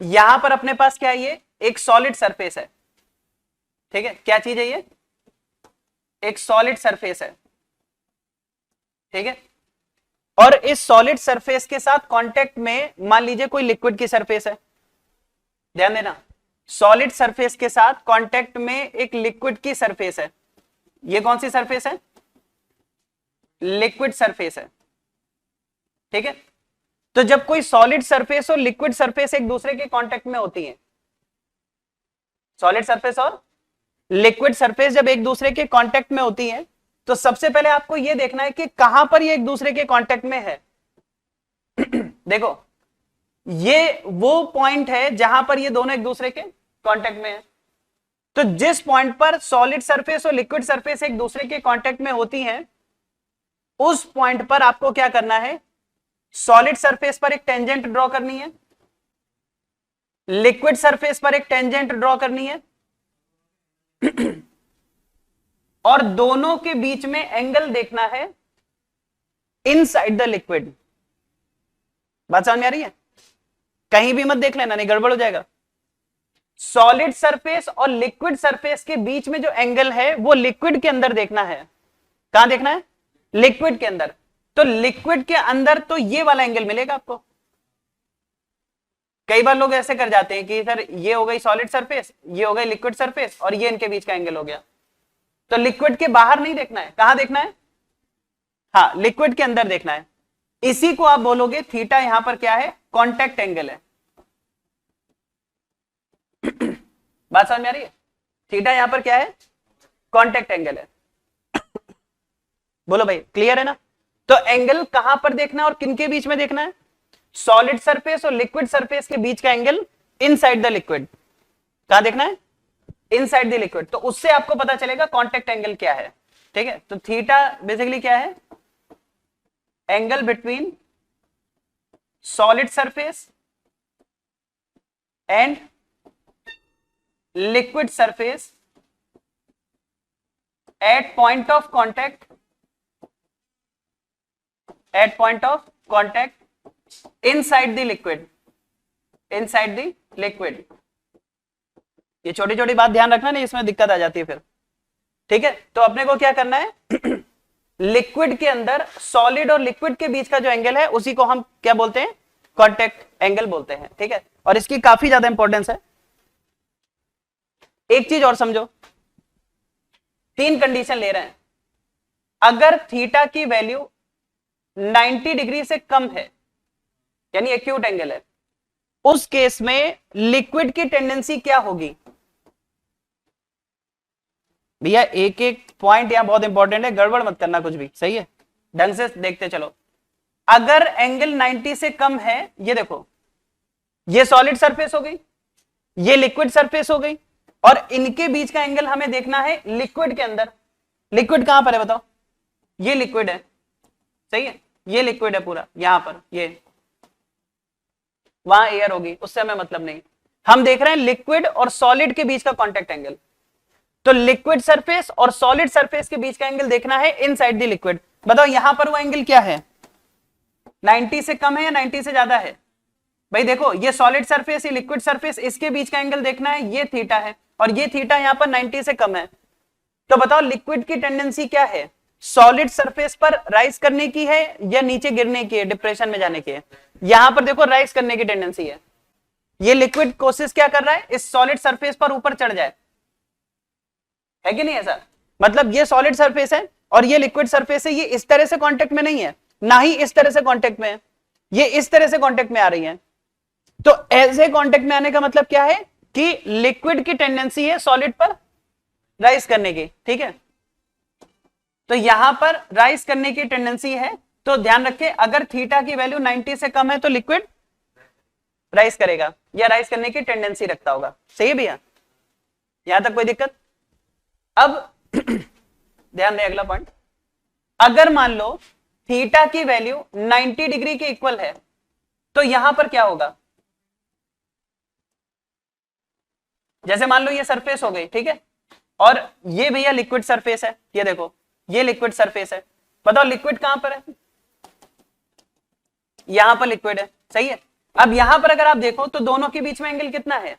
यहां पर अपने पास क्या है, ये एक सॉलिड सरफेस है, ठीक है, क्या चीज है ये, एक सॉलिड सरफेस है, ठीक है। और इस सॉलिड सरफेस के साथ कांटेक्ट में मान लीजिए कोई लिक्विड की सरफेस है, ध्यान देना, सॉलिड सरफेस के साथ कांटेक्ट में एक लिक्विड की सरफेस है, ये कौन सी सरफेस है, लिक्विड सरफेस है, ठीक है। तो जब कोई सॉलिड सरफेस और लिक्विड सरफेस एक दूसरे के कांटेक्ट में होती है, सॉलिड सरफेस और लिक्विड सरफेस जब एक दूसरे के कांटेक्ट में होती है, तो सबसे पहले आपको यह देखना है कि कहां पर ये एक दूसरे के कांटेक्ट में है। देखो, ये वो पॉइंट है जहां पर ये दोनों एक दूसरे के कांटेक्ट में है। तो जिस पॉइंट पर सॉलिड सरफेस और लिक्विड सरफेस एक दूसरे के कांटेक्ट में होती हैं, उस पॉइंट पर आपको क्या करना है, सॉलिड सरफेस पर एक टेंजेंट ड्रॉ करनी है, लिक्विड सरफेस पर एक टेंजेंट ड्रॉ करनी है, और दोनों के बीच में एंगल देखना है इनसाइड द लिक्विड। बात समझ में आ रही है? कहीं भी मत देख लेना, नहीं गड़बड़ हो जाएगा। सॉलिड सरफेस और लिक्विड सरफेस के बीच में जो एंगल है वो लिक्विड के अंदर देखना है। कहां देखना है? लिक्विड के अंदर। तो लिक्विड के अंदर तो ये वाला एंगल मिलेगा आपको। कई बार लोग ऐसे कर जाते हैं कि सर ये हो गई सॉलिड सरफेस, ये हो गई लिक्विड सरफेस, और ये इनके बीच का एंगल हो गया। तो लिक्विड के बाहर नहीं देखना है, कहां देखना है? हाँ, लिक्विड के अंदर देखना है। इसी को आप बोलोगे थीटा, यहां पर क्या है? कांटेक्ट एंगल है। बात समझ में आ रही है? थीटा यहां पर क्या है? कांटेक्ट एंगल है। बोलो भाई, क्लियर है ना? तो एंगल कहां पर देखना है और किन के बीच में देखना है? सॉलिड सरफेस और लिक्विड सरफेस के बीच का एंगल इनसाइड द लिक्विड। कहां देखना है? Inside the liquid. तो उससे आपको पता चलेगा कांटेक्ट एंगल क्या है, ठीक है। तो थीटा बेसिकली क्या है? Angle between solid surface and liquid surface at point of contact, at point of contact inside the liquid, inside the liquid. ये छोटी छोटी बात ध्यान रखना, नहीं इसमें दिक्कत आ जाती है फिर, ठीक है। तो अपने को क्या करना है? लिक्विड के अंदर सॉलिड और लिक्विड के बीच का जो एंगल है उसी को हम क्या बोलते हैं? कांटेक्ट एंगल बोलते हैं, ठीक है। और इसकी काफी ज्यादा इंपॉर्टेंस है। एक चीज और समझो, 3 कंडीशन ले रहे हैं। अगर थीटा की वैल्यू 90 डिग्री से कम है, यानी एक्यूट एंगल है, उस केस में लिक्विड की टेंडेंसी क्या होगी? भैया एक एक पॉइंट यहां बहुत इंपॉर्टेंट है, गड़बड़ मत करना कुछ भी, सही है? ढंग से देखते चलो। अगर एंगल 90 से कम है, ये देखो, ये सॉलिड सरफेस हो गई, ये लिक्विड सरफेस हो गई, और इनके बीच का एंगल हमें देखना है लिक्विड के अंदर। लिक्विड कहां पर है बताओ? ये लिक्विड है, सही है, ये लिक्विड है पूरा यहां पर, ये वहां एयर होगी, उससे हमें मतलब नहीं। हम देख रहे हैं लिक्विड और सॉलिड के बीच का कांटेक्ट एंगल। तो लिक्विड सरफेस और सॉलिड सरफेस के बीच का एंगल देखना है इनसाइड द लिक्विड। बताओ यहां पर वो एंगल क्या है? 90 से कम है या 90 से ज्यादा है? भाई देखो, ये सॉलिड सरफेस, ये लिक्विड सरफेस, इसके बीच का एंगल देखना है, ये थीटा है, और ये थीटा यहां पर 90 से कम है। तो बताओ लिक्विड की टेंडेंसी क्या है? सॉलिड सरफेस पर राइज करने की है या नीचे गिरने की है, डिप्रेशन में जाने की है? यहां पर देखो राइज करने की टेंडेंसी है। ये लिक्विड कोशिश क्या कर रहा है? इस सॉलिड सरफेस पर ऊपर चढ़ जाए, है कि नहीं ऐसा? मतलब ये सॉलिड सरफेस है और ये लिक्विड सरफेस है, ये इस तरह से कांटेक्ट में नहीं है, ना ही इस तरह से कांटेक्ट में है, ये इस तरह से कांटेक्ट में आ रही है। तो ऐसे कांटेक्ट में आने का मतलब क्या है? कि लिक्विड की टेंडेंसी है सॉलिड पर राइज करने की, ठीक है। तो यहां पर राइज करने की टेंडेंसी है, तो ध्यान रखें, अगर थीटा की वैल्यू 90 से कम है तो लिक्विड राइज करेगा या राइज करने की टेंडेंसी रखता होगा, सही है भैया? यहां तक कोई दिक्कत? अब ध्यान दें अगला पॉइंट। अगर मान लो थीटा की वैल्यू 90 डिग्री के इक्वल है, तो यहां पर क्या होगा? जैसे मान लो ये सरफेस हो गई, ठीक है, और ये भैया लिक्विड सरफेस है, ये देखो ये लिक्विड सरफेस है। बताओ लिक्विड कहां पर है? यहां पर लिक्विड है, सही है। अब यहां पर अगर आप देखो तो दोनों के बीच में एंगल कितना है?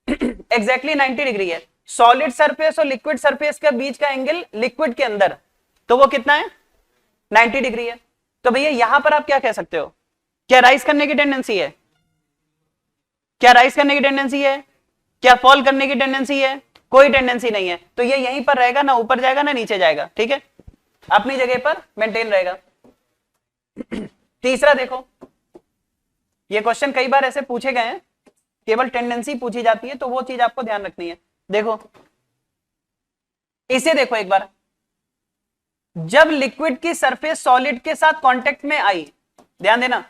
एग्जैक्टली 90 डिग्री है। सॉलिड सरफेस और लिक्विड सरफेस के बीच का एंगल लिक्विड के अंदर, तो वो कितना है? 90 डिग्री है। तो भैया यहां पर आप क्या कह सकते हो? क्या राइज करने की टेंडेंसी है? क्या राइज करने की टेंडेंसी है? क्या फॉल करने की टेंडेंसी है? कोई टेंडेंसी नहीं है। तो ये यहीं पर रहेगा, ना ऊपर जाएगा ना नीचे जाएगा, ठीक है, अपनी जगह पर मेंटेन रहेगा। तीसरा देखो, ये क्वेश्चन कई बार ऐसे पूछे गए हैं, केवल टेंडेंसी पूछी जाती है, तो वो चीज आपको ध्यान रखनी है। देखो इसे देखो एक बार, जब लिक्विड की सरफेस सॉलिड के साथ कांटेक्ट में आई, ध्यान देना,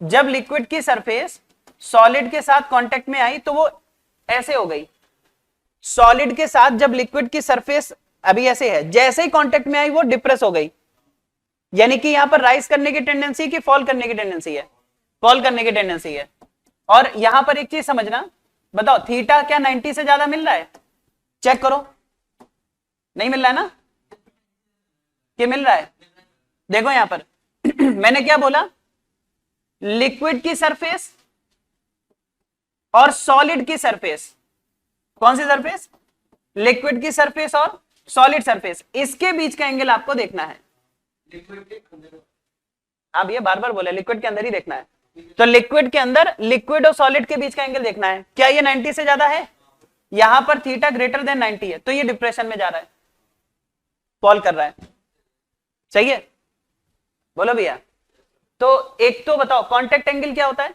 जब लिक्विड की सरफेस सॉलिड के साथ कांटेक्ट में आई तो वो ऐसे हो गई। सॉलिड के साथ जब लिक्विड की सरफेस अभी ऐसे है, जैसे ही कांटेक्ट में आई वो डिप्रेस हो गई, यानी कि यहां पर राइज करने की टेंडेंसी कि फॉल करने की टेंडेंसी है? फॉल करने की टेंडेंसी है। और यहां पर एक चीज समझना, बताओ थीटा क्या 90 से ज्यादा मिल रहा है? चेक करो, नहीं मिल रहा है ना? क्या मिल रहा है? देखो यहां पर मैंने क्या बोला, लिक्विड की सरफेस और सॉलिड की सरफेस, कौन सी सरफेस? लिक्विड की सरफेस और सॉलिड सरफेस, इसके बीच का एंगल आपको देखना है। आप ये बार बार बोले लिक्विड के अंदर ही देखना है, तो लिक्विड के अंदर लिक्विड और सॉलिड के बीच का एंगल देखना है। क्या ये 90 से ज्यादा है? यहां पर थीटा ग्रेटर देन 90 है, तो ये डिप्रेशन में जा रहा है, फॉल कर रहा है, सही है? बोलो भैया। तो एक तो बताओ कांटेक्ट एंगल क्या होता है,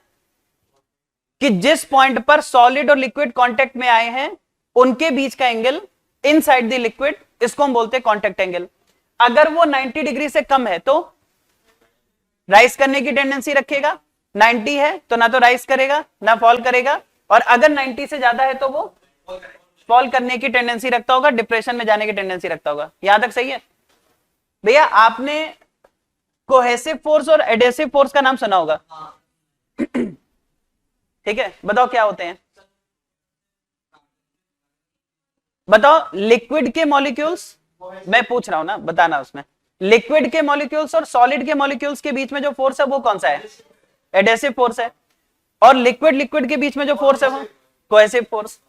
कि जिस पॉइंट पर सॉलिड और लिक्विड कांटेक्ट में आए हैं उनके बीच का एंगल इनसाइड द लिक्विड, इसको हम बोलते हैं कांटेक्ट एंगल। अगर वो 90 डिग्री से कम है तो राइज करने की टेंडेंसी रखेगा, 90 है तो ना तो राइज करेगा ना फॉल करेगा, और अगर 90 से ज्यादा है तो वो फॉल करने की टेंडेंसी रखता होगा, डिप्रेशन में जाने की टेंडेंसी रखता होगा। यहां तक सही है भैया? आपने कोहेसिव फोर्स और एडेसिव फोर्स का नाम सुना होगा, ठीक है, बताओ क्या होते हैं? बताओ लिक्विड के मॉलिक्यूल्स, मैं पूछ रहा हूं ना, बताना उसमें, लिक्विड के मॉलिक्यूल्स और सॉलिड के मॉलिक्यूल्स के बीच में जो फोर्स है वो कौन सा है? एडेसिव फोर्स है। और लिक्विड लिक्विड के बीच में जो फोर्स है वो कोहेसिव फोर्स,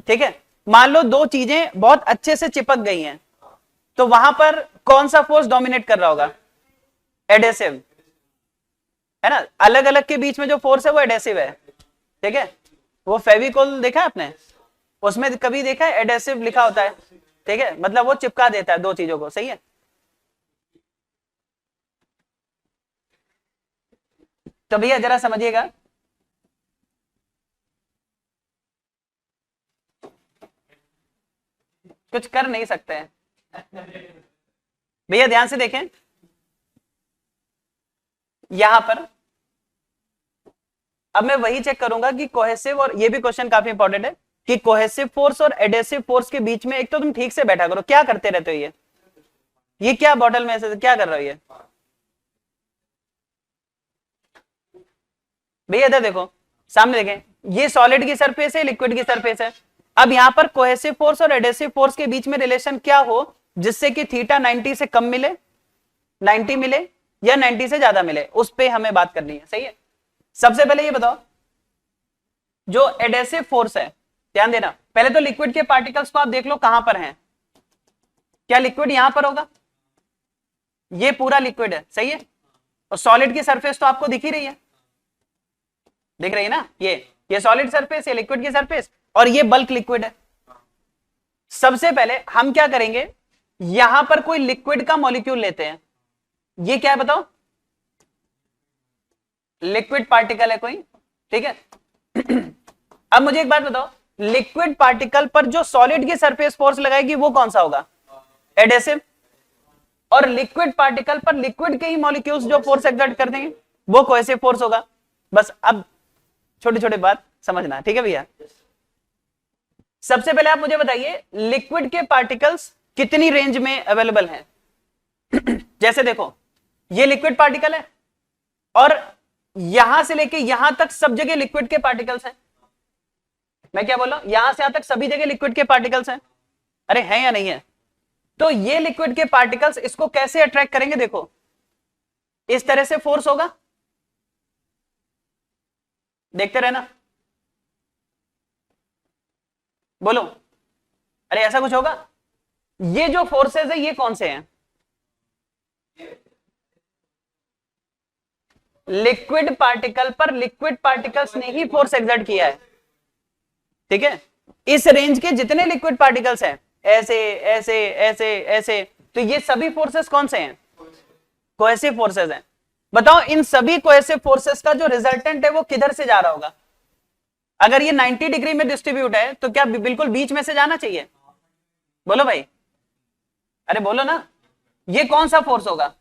ठीक है। मान लो दो चीजें बहुत अच्छे से चिपक गई हैं, तो वहां पर कौन सा फोर्स डोमिनेट कर रहा होगा? एडेसिव, है ना? अलग अलग के बीच में जो फोर्स है वो एडेसिव है, ठीक है। वो फेविकोल देखा है आपने, उसमें कभी देखा है एडेसिव लिखा होता है, ठीक है, मतलब वो चिपका देता है दो चीजों को, सही है। तो भैया जरा समझिएगा, कुछ कर नहीं सकते हैं भैया, ध्यान से देखें यहां पर। अब मैं वही चेक करूंगा कि कोहेसिव, और ये भी क्वेश्चन काफी इंपॉर्टेंट है, कि कोहेसिव फोर्स और एडेसिव फोर्स के बीच में, एक तो तुम ठीक से बैठा करो, क्या करते रहते हो ये क्या बॉटल में ऐसे क्या कर रहे हो ये भैया? इधर देखो, सामने देखें, ये सॉलिड की सरफेस है, लिक्विड की सरफेस है। अब यहां पर कोहेसिव फोर्स और एडेसिव फोर्स के बीच में रिलेशन क्या हो जिससे कि थीटा 90 से कम मिले, 90 मिले, या 90 से ज्यादा मिले, उस पे हमें बात करनी है, सही है। सबसे पहले ये बताओ, जो एडेसिव फोर्स है, ध्यान देना, पहले तो लिक्विड के पार्टिकल्स को आप देख लो कहां पर हैं। क्या लिक्विड यहां पर होगा? ये पूरा लिक्विड है, सही है। और सॉलिड की सरफेस तो आपको दिख ही रही है, दिख रही है ना, ये सॉलिड सरफेस, ये लिक्विड की सरफेस, और ये बल्क लिक्विड है। सबसे पहले हम क्या करेंगे, यहां पर कोई लिक्विड का मॉलिक्यूल लेते हैं। ये क्या है बताओ? लिक्विड पार्टिकल है कोई, ठीक है। अब मुझे एक बात बताओ, लिक्विड पार्टिकल पर जो सॉलिड की सरफेस फोर्स लगाएगी वो कौन सा होगा? एडेसिव। और लिक्विड पार्टिकल पर लिक्विड के ही मॉलिक्यूल्स जो फोर्स एक्सर्ट कर देंगे वो कोहेसिव फोर्स होगा। बस अब छोटे छोटे बात समझना, ठीक है भैया। सबसे पहले आप मुझे बताइए, लिक्विड के पार्टिकल्स कितनी रेंज में अवेलेबल हैं? जैसे देखो, ये लिक्विड पार्टिकल है और यहां से लेके यहां तक सब जगह लिक्विड के पार्टिकल्स हैं। मैं क्या बोल रहा हूं, यहां से यहां तक सभी जगह लिक्विड के पार्टिकल्स हैं। अरे हैं या नहीं है? तो ये लिक्विड के पार्टिकल्स इसको कैसे अट्रैक्ट करेंगे? देखो, इस तरह से फोर्स होगा, देखते रहना, बोलो। अरे ऐसा कुछ होगा? ये जो फोर्सेस है ये कौन से हैं? लिक्विड पार्टिकल पर लिक्विड पार्टिकल्स ने ही फोर्स एक्सर्ट किया है, ठीक है। इस रेंज के जितने लिक्विड पार्टिकल्स हैं, ऐसे ऐसे ऐसे ऐसे, तो ये सभी फोर्सेस कौन से हैं? कोहेसिव फोर्सेस हैं। बताओ इन सभी कोहेसिव फोर्सेस का जो रिजल्टेंट है वो किधर से जा रहा होगा? अगर ये 90 डिग्री में डिस्ट्रीब्यूट है तो क्या बिल्कुल बीच में से जाना चाहिए? बोलो भाई, अरे बोलो ना। ये कौन सा फोर्स होगा?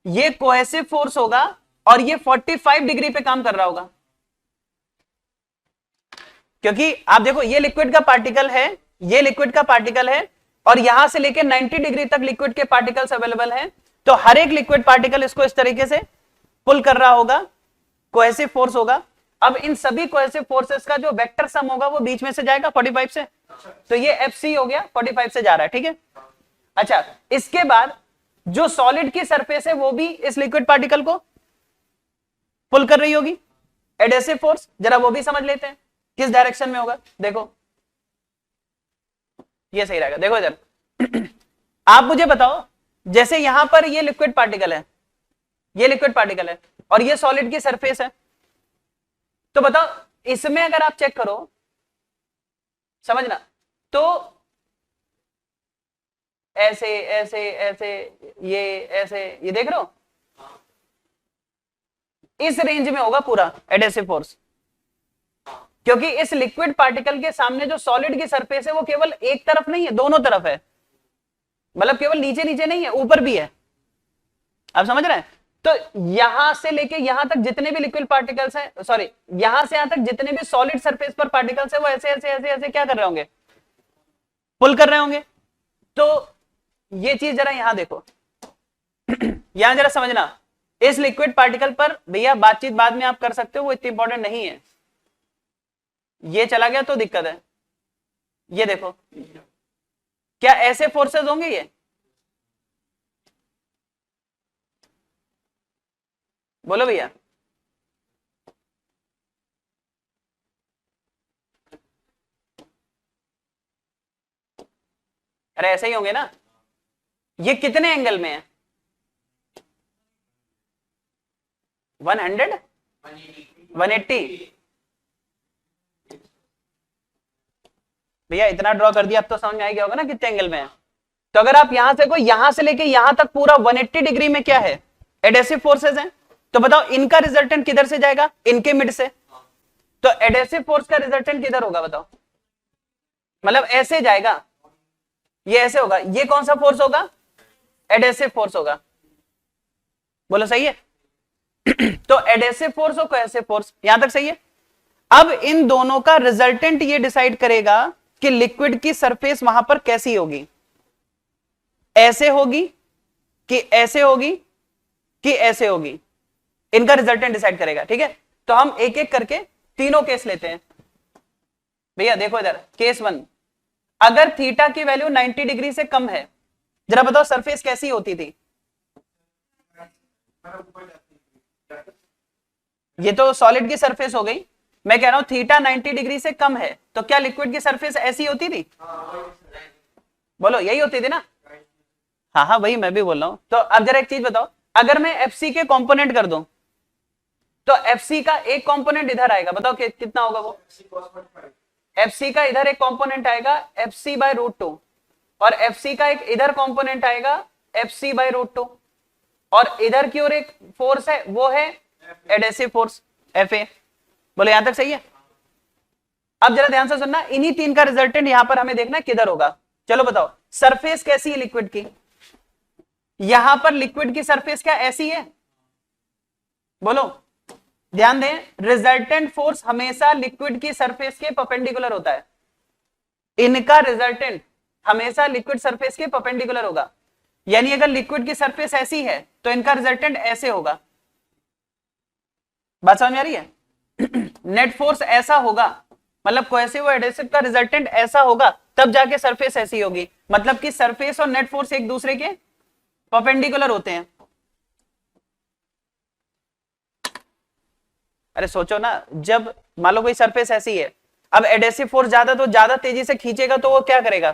ये कोहेसिव फोर्स होगा और ये 45 डिग्री पे काम कर रहा होगा, क्योंकि आप देखो ये लिक्विड का पार्टिकल है, ये लिक्विड का पार्टिकल है और यहां से लेकर 90 डिग्री तक लिक्विड के पार्टिकल्स अवेलेबल हैं, तो हर एक लिक्विड पार्टिकल इसको इस तरीके से पुल कर रहा होगा, कोहेसिव फोर्स होगा। अब इन सभी कोहेसिव फोर्सेस का जो वेक्टर सम होगा वो बीच में से जाएगा 45 से, तो ये एफसी हो गया, 45 से जा रहा है, ठीक है। अच्छा, इसके बाद जो सॉलिड की सरफेस है वो भी इस लिक्विड पार्टिकल को पुल कर रही होगी, एडेसिव फोर्स, जरा वो भी समझ लेते हैं किस डायरेक्शन में होगा। देखो ये सही रहेगा, देखो इधर आप मुझे बताओ, जैसे यहां पर ये लिक्विड पार्टिकल है, ये लिक्विड पार्टिकल है और ये सॉलिड की सरफेस है, तो बताओ इसमें अगर आप चेक करो, समझना, तो ऐसे ऐसे ऐसे, ये ऐसे, ये देख रहे हो, इस रेंज में होगा पूरा एडेसिव फोर्स, क्योंकि इस लिक्विड पार्टिकल के सामने जो सॉलिड की सरफेस है वो केवल एक तरफ नहीं है, दोनों तरफ है, मतलब केवल नीचे नीचे नहीं है, ऊपर भी है। आप समझ रहे हैं? तो यहां से लेके यहां तक जितने भी लिक्विड पार्टिकल्स हैं, सॉरी, यहां से यहां तक जितने भी सॉलिड सरफेस पर पार्टिकल्स है वो ऐसे ऐसे ऐसे ऐसे क्या कर रहे होंगे? पुल कर रहे होंगे। तो ये चीज जरा यहां देखो यहां जरा समझना, इस लिक्विड पार्टिकल पर भैया बातचीत बाद में आप कर सकते हो, वो इतनी इंपॉर्टेंट नहीं है। ये चला गया तो दिक्कत है। ये देखो, क्या ऐसे फोर्सेस होंगे ये? बोलो भैया, अरे ऐसे ही होंगे ना। ये कितने एंगल में है? 100, 180। भैया इतना ड्रॉ कर दिया, अब तो समझ में आ गया होगा ना कितने एंगल में है। तो अगर आप यहां से को यहां से लेके यहां तक पूरा 180 डिग्री में क्या है? एडेसिव फोर्सेस हैं। तो बताओ इनका रिजल्टेंट किधर से जाएगा? इनके मिड से। तो एडेसिव फोर्स का रिजल्टेंट किधर होगा बताओ? मतलब ऐसे जाएगा, ये ऐसे होगा, ये कौन सा फोर्स होगा? एडेसिव फोर्स होगा। बोलो सही है? तो एडेसिव फोर्स और कोहेसिव फोर्स, यहां तक सही है। अब इन दोनों का रिजल्टेंट ये डिसाइड करेगा कि लिक्विड की सरफेस वहां पर कैसी होगी, ऐसे होगी कि ऐसे होगी कि ऐसे होगी, इनका रिजल्टेंट डिसाइड करेगा, ठीक है। तो हम एक एक करके तीनों केस लेते हैं। भैया देखो इधर, केस 1, अगर थीटा की वैल्यू 90 डिग्री से कम है, जरा बताओ सरफेस कैसी होती थी? ये तो सॉलिड की सरफेस हो गई, मैं कह रहा हूं थीटा 90 डिग्री से कम है तो क्या लिक्विड की सरफेस ऐसी होती थी? बोलो यही होती थी ना? हाँ हाँ वही मैं भी बोल रहा हूं। तो अब जरा एक चीज बताओ, अगर मैं एफसी के कंपोनेंट कर दूं तो एफसी का एक कंपोनेंट इधर आएगा, बताओ कितना होगा वो? एफसी का इधर एक कंपोनेंट आएगा एफसी बाय रूट 2, और एफसी का एक इधर कंपोनेंट आएगा एफसी बाय रूट 2, और इधर की ओर एक फोर्स है वो है एडेसिव फोर्स एफए। बोले यहां तक सही है? अब जरा ध्यान से सुनना, इन्हीं तीन का रिजल्टेंट यहां पर हमें देखना किधर होगा। चलो बताओ सरफेस कैसी है लिक्विड की? यहां पर लिक्विड की सरफेस क्या ऐसी है? बोलो, ध्यान दें, रिजल्टेंट फोर्स हमेशा लिक्विड की सरफेस के परपेंडिकुलर होता है। इनका रिजल्टेंट हमेशा लिक्विड सरफेस के परपेंडिकुलर होगा, यानी अगर लिक्विड की सरफेस ऐसी है तो इनका रिजल्टेंट ऐसे होगा। बात समझ में आ रही है? नेट फोर्स ऐसा होगा, मतलब कोहेसिव और एडेसिव का रिजल्टेंट ऐसा होगा, तब जाके सरफेस ऐसी होगी, मतलब कि सरफेस और नेट फोर्स एक दूसरे के परपेंडिकुलर होते हैं। अरे सोचो ना, जब मान लो कोई सरफेस ऐसी है, अब एडेसिव फोर्स ज्यादा तो ज्यादा तेजी से खींचेगा तो वो क्या करेगा,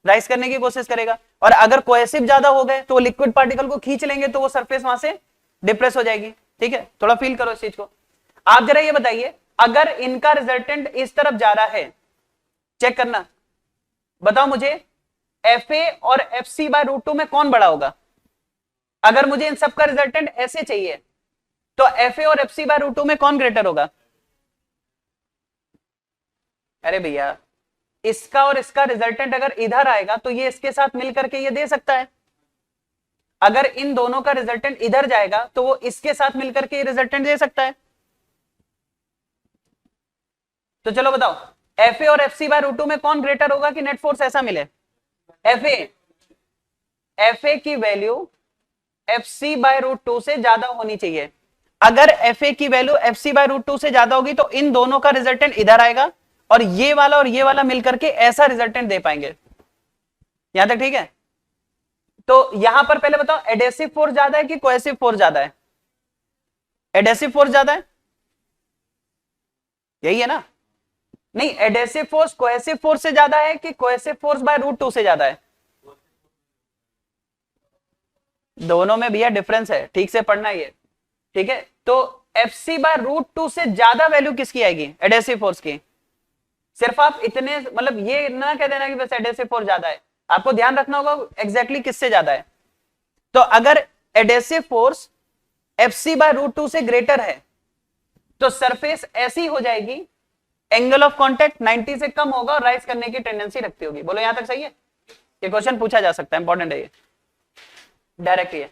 राइज करने की कोशिश करेगा, और अगर कोहेसिव ज्यादा हो गए तो वो लिक्विड पार्टिकल को खींच लेंगे तो वो सरफेस वहां से डिप्रेस हो जाएगी। ठीक है, थोड़ा फील करो इस चीज को। आप जरा ये बताइए, अगर इनका रिजल्टेंट इस तरफ जा रहा है, चेक करना, बताओ मुझे FA और FC/√2 में कौन बड़ा होगा? अगर मुझे इन सब का रिजल्टेंट ऐसे चाहिए तो FA और FC/√2 में कौन ग्रेटर होगा? अरे भैया, इसका और इसका रिजल्टेंट अगर इधर आएगा तो ये इसके साथ मिलकर के ये दे सकता है, अगर इन दोनों का रिजल्टेंट इधर जाएगा तो वो इसके साथ मिलकर के ये रिजल्टेंट दे सकता है। तो चलो बताओ, FA और FC/√2 में कौन ग्रेटर होगा कि नेट फोर्स ऐसा मिले? FA की वैल्यू FC/√2 से ज्यादा होनी चाहिए। अगर FA की वैल्यू FC/√2 से ज्यादा होगी तो इन दोनों का रिजल्टेंट इधर आएगा और ये वाला मिलकर के ऐसा रिजल्टेंट दे पाएंगे। यहां तक ठीक है? तो यहां पर पहले बताओ, एडेसिव फोर्स ज्यादा है कि कोहेसिव फोर्स ज्यादा है? एडेसिव फोर्स ज्यादा है, यही है ना? नहीं, एडेसिव फोर्स कोहेसिव फोर्स से ज्यादा है कि कोहेसिव फोर्स √2 से ज्यादा है? दोनों में भैया डिफरेंस है, ठीक से पढ़ना ये। ठीक है, तो FC/√2 से ज्यादा वैल्यू किसकी आएगी? एडेसिव फोर्स की। सिर्फ आप इतने मतलब ये ना कह देना कि बस एडेसिव फोर्स ज्यादा है, आपको ध्यान रखना होगा एग्जैक्टली किससे ज्यादा है। तो अगर एडेसिव फोर्स FC/√2 से ग्रेटर है तो सरफेस ऐसी हो जाएगी, एंगल ऑफ कांटेक्ट 90 से कम होगा और राइज करने की टेंडेंसी रखती होगी। बोलो यहां तक सही है? ये क्वेश्चन पूछा जा सकता है, इंपॉर्टेंट है ये, डायरेक्ट है।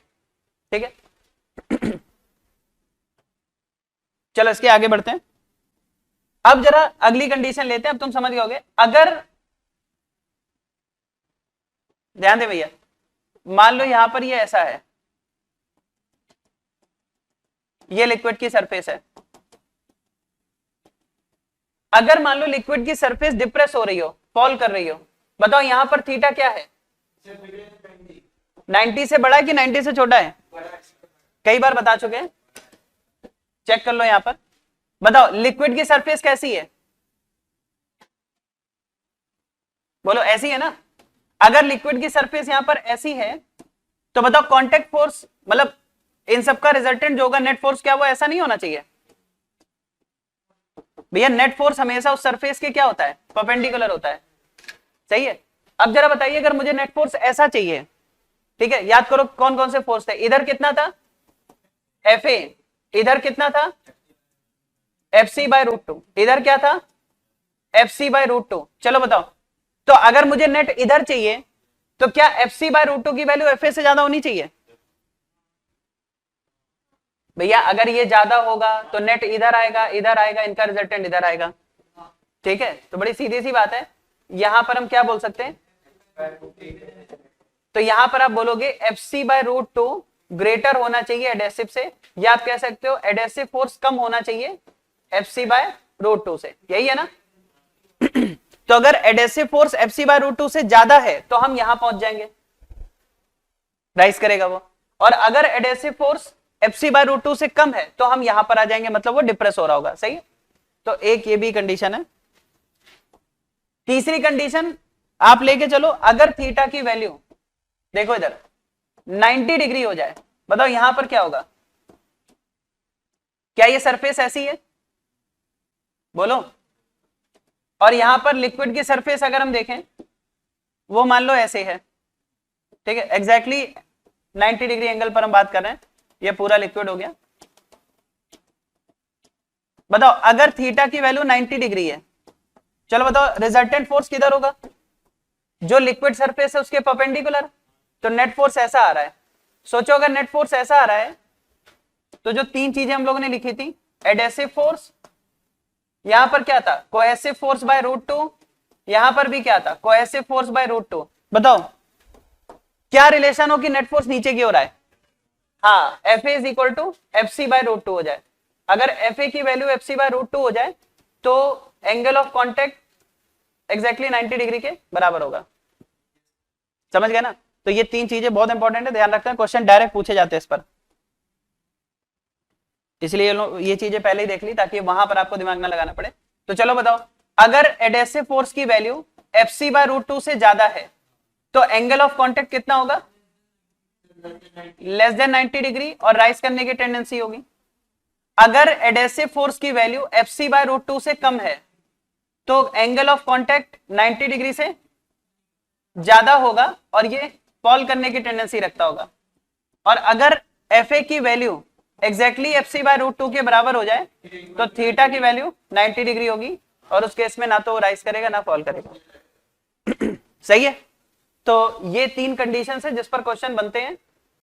ठीक है, चलो इसके आगे बढ़ते हैं। अब जरा अगली कंडीशन लेते हैं, अब तुम समझ गए। अगर ध्यान दे भैया, मान लो यहां पर ये ऐसा है, ये लिक्विड की सरफेस है। अगर मान लो लिक्विड की सरफेस डिप्रेस हो रही हो, फॉल कर रही हो, बताओ यहां पर थीटा क्या है? 90 से बड़ा है कि 90 से छोटा है? कई बार बता चुके हैं, चेक कर लो यहां पर। बताओ लिक्विड की सरफेस कैसी है? बोलो ऐसी है ना? अगर लिक्विड की सरफेस यहां पर ऐसी है तो बताओ कांटेक्ट फोर्स, मतलब इन सब का रिजल्टेंट जो होगा नेट फोर्स, क्या वो ऐसा नहीं होना चाहिए? भैया नेट फोर्स हमेशा उस सरफेस के क्या होता है? परपेंडिकुलर होता है। सही है। अब जरा बताइए, अगर मुझे नेट फोर्स ऐसा चाहिए, ठीक है, याद करो कौन कौन से फोर्स थे। इधर कितना था? FA, इधर कितना था? FC/√2, इधर क्या था? FC/√2। चलो बताओ, तो अगर मुझे नेट इधर चाहिए तो क्या FC/√2 की वैल्यू FA से ज्यादा होनी चाहिए? भैया अगर ये ज्यादा होगा तो नेट इधर आएगा, इनका रिजल्टेंट इधर आएगा। ठीक है, तो बड़ी सीधी सी बात है। यहां पर हम क्या बोल सकते हैं? तो यहां पर आप बोलोगे FC/√2 ग्रेटर होना चाहिए एडेसिव से, या आप कह सकते हो एडेसिव फोर्स कम होना चाहिए FC/√2 से। यही है ना? तो अगर एडेसिव फोर्स FC/√2 से ज्यादा है तो हम यहां पहुंच जाएंगे, राइज करेगा वो। और अगर एडेसिव फोर्स FC/√2 से कम है तो हम यहां पर आ जाएंगे, मतलब वो डिप्रेस हो रहा होगा। सही है? तो एक ये भी कंडीशन है। तीसरी कंडीशन आप लेके चलो, अगर थीटा की वैल्यू देखो इधर 90 डिग्री हो जाए, बताओ यहां पर क्या होगा? क्या ये सरफेस ऐसी है? बोलो। और यहां पर लिक्विड की सरफेस अगर हम देखें, वो मान लो ऐसे है। ठीक है, एग्जैक्टली 90 डिग्री एंगल पर हम बात कर रहे हैं, ये पूरा लिक्विड हो गया। बताओ अगर थीटा की वैल्यू 90 डिग्री है, चलो बताओ रिजल्टेंट फोर्स किधर होगा? जो लिक्विड सरफेस है उसके परपेंडिकुलर। तो नेट फोर्स ऐसा आ रहा है। सोचो अगर नेट फोर्स ऐसा आ रहा है तो जो तीन चीजें हम लोगों ने लिखी थी, एडेसिव फोर्स, यहां पर क्या था? कोहेसिव फोर्स √2, यहां पर भी क्या था? Cohesive force √2। बताओ क्या रिलेशन हो कि नेट फोर्स नीचे की ओर आए? हाँ, FA = FC/√2 हो जाए। अगर FA की वैल्यू FC/√2 हो जाए तो angle of contact exactly 90 degree के बराबर होगा। समझ गए ना? तो ये तीन चीजें बहुत इंपॉर्टेंट है, ध्यान रखना, क्वेश्चन डायरेक्ट पूछे जाते हैं इस पर। इसलिए ये चीजें पहले ही देख ली ताकि वहां पर आपको दिमाग ना लगाना पड़े। तो चलो बताओ, अगर एडेसिव फोर्स की वैल्यू FC/√2 से ज्यादा है तो एंगल ऑफ कांटेक्ट कितना होगा? लेस देन 90 डिग्री और राइज करने की टेंडेंसी होगी। अगर एडेसिव फोर्स की वैल्यू FC/√2 से कम है तो एंगल ऑफ कांटेक्ट 90 डिग्री से ज्यादा होगा और ये फॉल करने की टेंडेंसी रखता होगा। और अगर FA की वैल्यू एग्जैक्टली FC/√2 के बराबर हो जाए तो थीटा की वैल्यू 90 डिग्री होगी और उस केस में ना तो राइज करेगा ना फॉल करेगा। सही है। तो ये तीन कंडीशंस है जिस पर क्वेश्चन बनते हैं।